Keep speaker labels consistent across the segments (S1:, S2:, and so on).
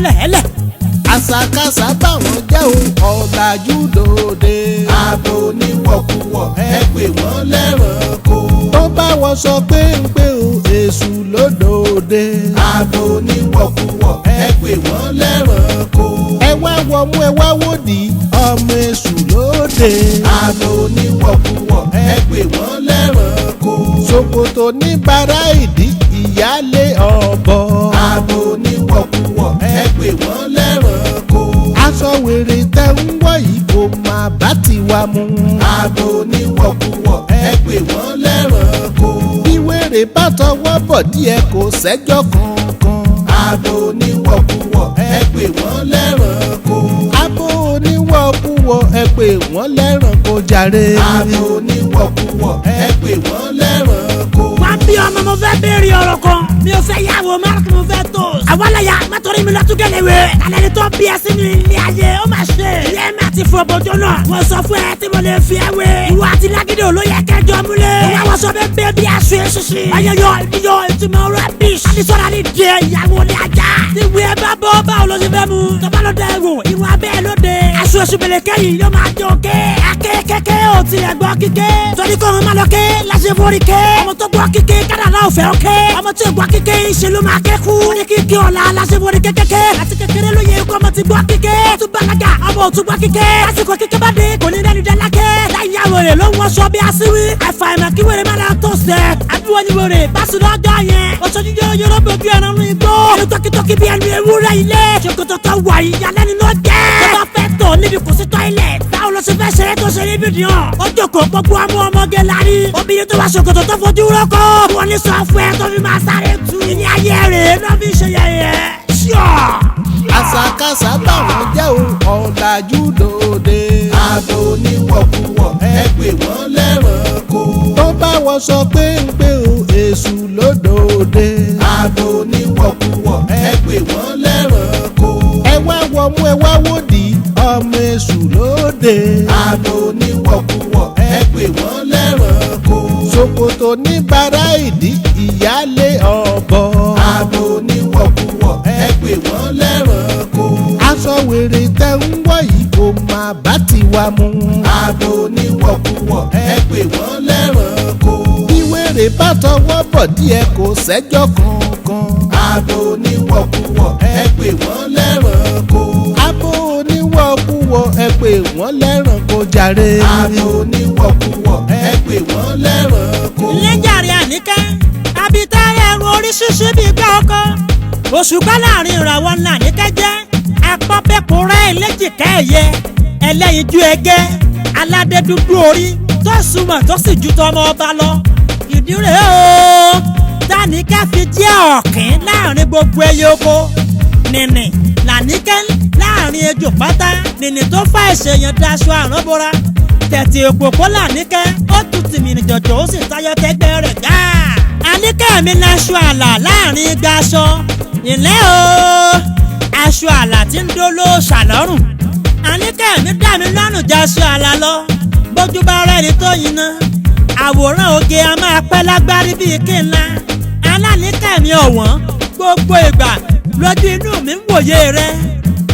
S1: lẹ̀ẹ́lẹ̀.
S2: àṣàkáṣà báwọn jẹ́ ọ̀làjú lóde.
S3: abo oníwọ̀kuwọ̀ ẹ pè wọ́n lẹ́ranko.
S2: tó bá wọn sọ pé èṣù lódòde.
S3: abo oníwọ̀kuwọ̀ ẹ pè wọ́n lẹ́ranko.
S2: ẹ wá wọmú ẹ wá wòdì ọmọ èṣù lóde.
S3: abo oníwọ̀kuwọ̀ ẹ pè wọ́n lẹ́ranko.
S2: ṣòkòtò ní bàrá ìdí ìyálé ọ̀bọ.
S3: abo oníwọ̀kuwọ̀ ẹ pè wọ́n lẹ́ranko.
S2: aṣọ wèrè tẹ́ ń wọ̀ yìí kò má bá tiwa mu.
S3: abo oníwọ̀kuwọ̀ ẹ pè wọ́n lẹ́ranko.
S2: bí wèrè bá tọwọ́ bọ̀ díẹ̀ kò sẹ́jọ́ kankan.
S3: abo oníwọ̀kuwọ̀ ẹ pè wọ́n lẹ́ranko.
S2: abo oníwọ̀kuwọ̀ ẹ pè wọ́n lẹ́ranko jàre.
S3: abo oníwọ̀kuwọ̀ ẹ pè wọ́n lẹ́ranko.
S1: wá bí ọmọ mo fẹ́ béèrè ọ̀rọ̀ kan mi ò fẹ́ yàwó márùn mo fẹ́ tó. àwa láyà mẹ́tọ́rí mi lọ́tún gẹ̀lẹ́wẹ̀. alẹ́ ni tó bí ẹ sínú ilé ayé ó máa ṣe. ilé mi àti fún ọbọjọ náà. mo sọ fún ẹ tí mo lè fi ẹ wé. ìwọ àti lágídí olóyè kẹjọ múlẹ̀. ìwà wọ́n sọ bẹ́ẹ̀ bẹ́ẹ̀ bí aṣọ eṣinṣin. ayẹyọ ìdíyọ ìtumọ̀ rẹ́bíṣ. àdìsọ́ra ni jẹ ìyàwó ní ajá. ìwé ẹ bá bọ́ báwo ló ṣe fẹ́ mu. tọ́ba ló dẹ wò ìwà bẹ́ẹ̀ ló dé. aṣọ eṣubele kẹ́yìn yóò máa jẹ òkè. akékèké ò tilẹ̀ gbọ́ kíké. torí kò hàn má lọ ké láṣẹ forí ké. ọmọ tó gbọ́ kíké kádà náà fẹ́ òkè. ọmọ tí ò gbọ́ kíké ṣe ló máa kẹ́kù. ó ní kíké ọ̀la láṣẹ forí kékéké. àti kékeré ló yẹ kó ọmọ ti gbọ́ kíké. tó balaga ọmọ ò tún gbọ́ kíké. lásìkò kíké bá dé kò ní rẹ́ni dálákẹ́. láyà wèrè ló ń wọṣọ bí aṣíwí. àfàìmọ̀ kí wèrè má dáa tó sẹ̀. àbúrò ni wèrè báṣu lọ́jọ́ yẹn. oṣooṣù yóò bójú ẹran ní igbó. ẹnu tọkítọkí bí ẹnu ewúrẹ́ ilé. ṣòkòtò tó wà yìí yálẹ́ni ló jẹ́. tó bá fẹ́ tó níbi kò sí tọ́ilẹ̀. báwo ló ṣe fẹ́ ṣeré tó ṣe níbi dìhàn. ó jókòó gbogbo ọmọ ọmọge lárí. obìnrin tó bá ṣòkòtò tó fojú rọ́kọ̀. wọ́n ní sọ fún ẹ tó fi máa sáré tu. ìní ayé rẹ̀ náà fi ṣe yẹ̀yẹ́.
S2: àṣàkáṣà báwọn jẹ́ ọ̀làjú lóde.
S3: abo oníwọ̀kuwọ̀ ẹ pè wọ́n lẹ́ranko.
S2: tó bá wọn sọ pé èṣù lódòde.
S3: abo oníwọ̀kuwọ̀ ẹ pè wọ́n lẹ́ranko.
S2: ẹ wá wọmú ẹ wá wòdì ọmọ èṣù lóde.
S3: abo oníwọ̀kuwọ̀ ẹ pè wọ́n lẹ́ranko.
S2: ṣòkòtò ní bàrá ìdí ìyálé ọ̀bọ.
S3: abo oníwọ̀kuwọ̀ ẹ pè wọ́n lẹ́ranko.
S2: aṣọ wèrè tẹ́ ń wọ̀ yìí kò má bá tiwa mu.
S3: abo oníwọ̀kuwọ̀ ẹ pè wọ́n lẹ́ranko.
S2: bí wèrè bá tọwọ́ bọ̀ díẹ̀ kò sẹ́jọ́ kankan.
S3: abo oníwọ̀kuwọ̀ ẹ pè wọ́n lẹ́ranko.
S2: abo oníwọ̀kuwọ̀ ẹ pè wọ́n lẹ́ranko jàre.
S3: abo oníwọ̀kuwọ̀ ẹ pè wọ́n lẹ́ranko.
S1: lẹ́jàre àníkẹ́ abitẹ́rẹ́ ẹ̀rù oríṣiríṣi bíi gbá ọkọ. òṣùpá láàrin ìràwọ̀ ńlá àníkẹ́ jẹ́ apọ́pẹ́kùnrẹ́ ẹlẹ́jìká ẹ̀yẹ ẹlẹ́yinjú ẹgẹ́ aládé dúdú orí tó sunwọ̀n tó sì ju tọmọ ọba lọ. ìdí rẹ̀ o tàníkẹ́ fi jẹ́ ọ̀kín láàrin gbogbo ẹyẹ oko. nìní làníkẹ́ láàrin ejò pátá. nìní tó fà ìṣèyàn daṣọ àránbọ́ra. tẹ̀tì òpópó làníkẹ́ ó tutù mìíràn jọ̀jọ̀ ó sì tayọ kẹgbẹ́ rẹ̀ gáà. àníkẹ́ mi láṣọ àlà láàrin igba aṣọ. ìlẹ́ o aṣọ àlà tí ń dolo ṣàlọ́rùn. àníkẹ́ mi dá mi lọ́rùn já aṣọ àlà lọ. bójú bá rẹ́ni tó yiná àwòrán oge a máa pẹ́ lágbárí bíi kí n la. aláníkẹ́ mi ọ̀wọ́n gbogbo ìgbà lójú inú mi ń wòye rẹ.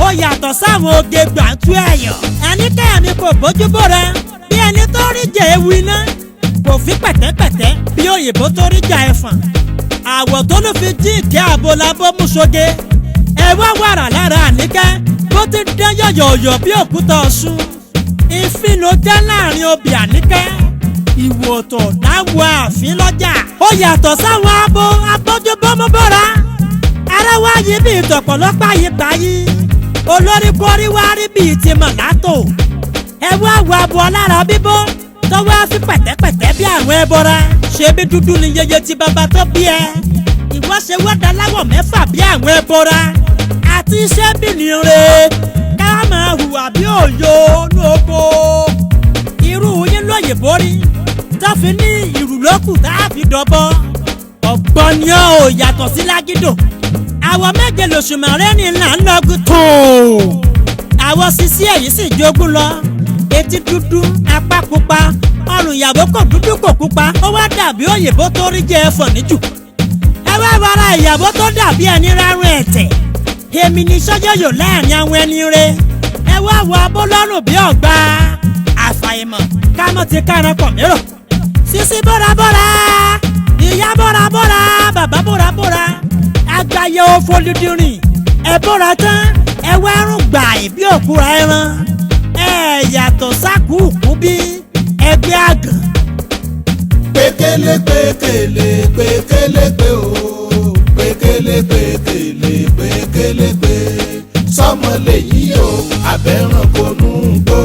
S1: ó yàtọ̀ sáwọn oge gbàǹtú ẹ̀yọ̀. àníkẹ́ mi kò bójú bóra bí ẹni tó rí jẹ ewu iná. kò fi pẹ̀tẹ́pẹ̀tẹ́ bí òyìnbó tó rí jà ẹ̀fọ̀n. àwọ̀ tó ló fi jí ìkẹ́ àbò labó mú soge. ẹ wá wàrà lára àníkẹ́ bó ti dán yọ̀yọ̀yọ̀ bí òkúta ọ̀ṣun. ìfín ló jẹ́ láàrin obì àníkẹ́. ìwòtò láwọ̀ àfin lọ́jà. ó yàtọ̀ sáwọn abo abójúbọ́mọ́bọ́ra. ara wá yí bí ìtọ̀pọ̀lọpọ̀ àyíbáyí. olórí kórí wá rí bíi ti mọ̀látò. ẹ wá wo abo alára bíbó tọwọ́ á fi pẹ̀tẹ́pẹ̀tẹ́ bí àwọn ẹbọra. ṣebí dúdú ni yeye ti bàbá tó bí ẹ. ìwọ ṣe wọ́dà láwọ̀ mẹ́fà bí àwọn ẹbọra. àti iṣẹ́ bí nìire ká máa hùwà bí òyò lóko. irú yín lóyìnbó rí tó fi ní ìrùlókù tá a fi dọ́bọ́. ọ̀gbọ́n ni ó yàtọ̀ sí lágídò. àwọ̀ méje lòṣùmàrè ní là ń lọ́gùn tó. àwọ̀ sisi èyí sì jogún lọ. etí dúdú apá pupa ọrùn ìyàwó kò dúdú kò pupa. ó wá dàbí òyìnbó tó rí jẹ ẹfọ̀ níjù. ẹ wá wàrà ìyàwó tó dàbí ẹni rárún ẹ̀tẹ̀. èmi ní sọ́jọ́yò láàrin àwọn ẹni rẹ̀ ẹ wá wọ abọ́lọ́rùn bí ọ̀gbà àfàìmọ̀ kámọ́ ti kára pọ̀ mérò sísí bọ́ra ìyá bọ́ra bàbá bọ́ra àgbáyé òfolúdúrìn ẹ bọ́ra tán ẹ wá rún gbà ìbí òkúra ẹran ẹ yàtọ̀ sákùúkú bí ẹgbẹ́ àgàn.
S3: pékélé pékélé pékélé pé o pékélé pékélé pékélé pé sọmọ lèyí o abẹ́ràn kò nù ń gbó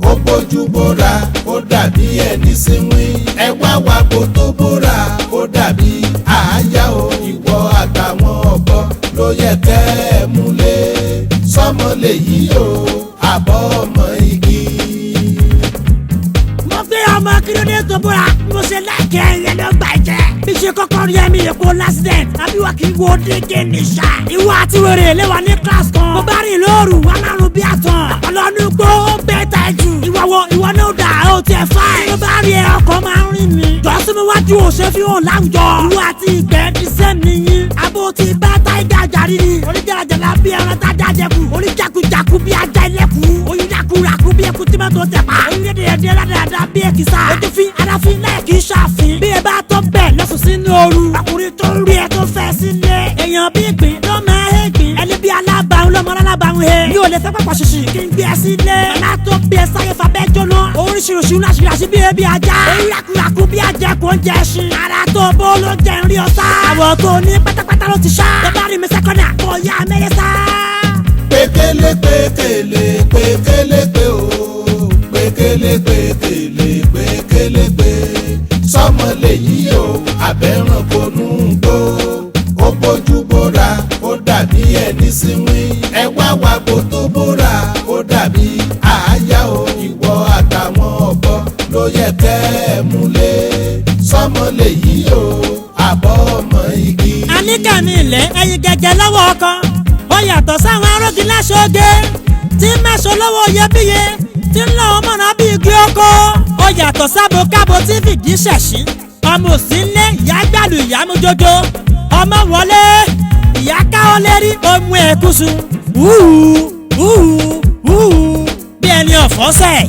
S3: ó bójú bóra ó dàbí ẹni sínwín ẹ wá wá kó tó bóra ó dàbí àáyá o ìwọ àtàwọn ọ̀bọ ló yẹ kẹ́ ẹ múlé sọmọ lèyí o àbọ̀ ọmọ igi.
S1: mo gbé ọmọ kílódé tó bóra mo ṣe láìkẹ́ ẹ̀yẹ ló gbà jẹ́ bí ṣe kọ́kọ́ rí ẹ̀mí èkó lásìdẹ̀ntì àbíwá kì í wo dédé nìṣá ìwọ àti wèrè léwa ní kílásì kan mo bá rìn lóru wà márùn bí àtàn ọlọ́nu gbó ó bẹ́ẹ̀ ta jù ìwọ náà dà ó tiẹ̀ fáì mo bá rí ẹ ọkọ̀ máa ń rìn mí jọ́sí mi wájú òṣè fi hàn láwùjọ ìwọ àti ìgbẹ́ ti sẹ́mi yín abo ti bá táìgà jàrí ni oníjàràjàlá bí ẹran tájà jẹkù oníjàkújàkú bí ajá ilẹ̀kù oníjàkúrakú bí ẹkú tí mọ́tò tẹ̀ pa onídẹ̀ẹ́dẹ́ ládàá bí ẹkìsà ojúfin adáfin láì kì í ṣàfin bí ẹ bá tó bẹ́ẹ̀ lọ́sùn sínú ooru ọkùnrin tó ń rí ẹ tó fẹ́ sílé èèyàn bí ìgbín ló máa ń gbìn ẹni bí alábàáhùn lọ́mọ alábàáhùn he mi ò lè fẹ́ pàpà ṣìṣì kí n gbé ẹ sílé ọ̀nà tó bí ẹ sáyé fàbẹ́ jóná oríṣiríṣi láṣìíríṣi bí ebi ajá orírakúrakú bí ajá kò ń jẹ ẹṣin ara tó bó ló jẹ ń rí ọ̀sá àwọ̀ tó ní pátápátá ló ti ṣá ẹ bá rí mi sẹ́kọ̀nà kò yá mẹ́rẹ́ sá.
S3: pékélé pékélé pékélé pé o pékélé pékélé pékélé pé sọmọ lèyí o abẹ́ràn kò nù ń gbó ó bójú bóra ó dàbí ẹni sínwín ẹ wá wá kó tó bóra ó dàbí àáyá o ìwọ àtàwọn ọ̀bọ ló yẹ kẹ́ ẹ múlé sọmọ lèyí o àbọ̀ ọmọ igi.
S1: àníkànnì ilẹ̀ ẹyin gẹ́gẹ́ lọ́wọ́ ọkọ ó yàtọ̀ sáwọn arógi láṣọgé tí mẹ́sàn lọ́wọ́ iyebíye tí ń lọ ọmọ náà bí igi oko ó yàtọ̀ sábò kábò tí fìdí ṣẹ̀ṣin ọmọ òsì ńlé ìyá gbàlù ìyá mú jójó ọmọ wọlé ìyá káwọ́ lérí ohun ẹ̀kúsù bí ẹni ọ̀fọ́sẹ̀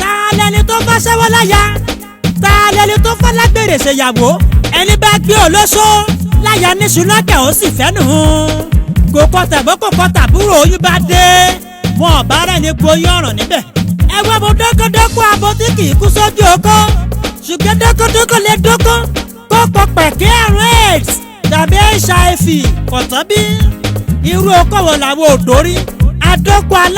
S1: ta lẹni tó fẹ́ ṣẹ́wọ́ láyà ta lẹni tó fẹ́ lágbèrè ṣèyàwó ẹni bá gbé olóṣó láyà ní ṣùlọ́kẹ̀ ó sì fẹ́ nù kókó tàbúrò oyún bá dé wọn ọ̀bá rẹ̀ ní gboyún ọ̀ràn níbẹ̀ ẹ wá mo dókòdókò abo tí kì í kú sójú oko ṣùgbọ́n dókòdókò lè dókò kó pọ̀ pẹ̀kẹ́ àrùn AIDS tàbí HIV kọ̀tọ́ bí irú okòwò làwọn ò dórí adókò alá.